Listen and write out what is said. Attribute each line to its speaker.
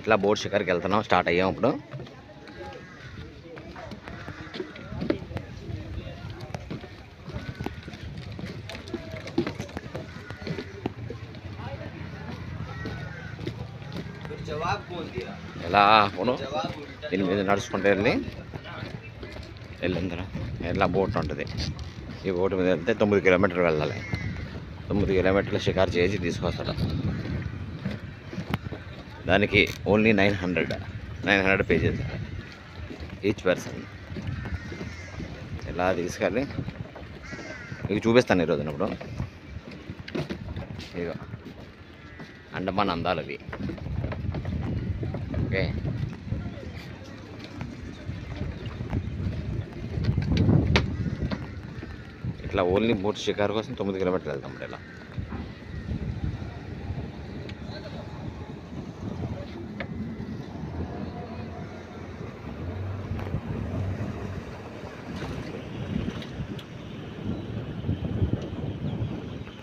Speaker 1: ఇట్లా బోట్ షికార్కి వెళ్తున్నాం, స్టార్ట్ అయ్యాం ఇప్పుడు. ఎలా పోను దీని మీద నడుచుకుంటూ వెళ్ళిన తర్వాత ఎలా బోట్ ఉంటుంది. ఈ బోట్ మీద వెళ్తే 9 కిలోమీటర్లు వెళ్ళాలి. 9 కిలోమీటర్లు షికారు చేసి తీసుకొస్తాడు. దానికి ఓన్లీ 900 పే చేశారు ఈచ్ పర్సన్. ఇలా తీసుకెళ్ళి మీకు చూపిస్తాను ఈరోజు ఇప్పుడు. ఇక అండమాన్ అందాలు అవి. ఓకే, ఇట్లా ఓన్లీ బోట్ షికారు కోసం 9 కిలోమీటర్లు వెళ్తాం ఇలా.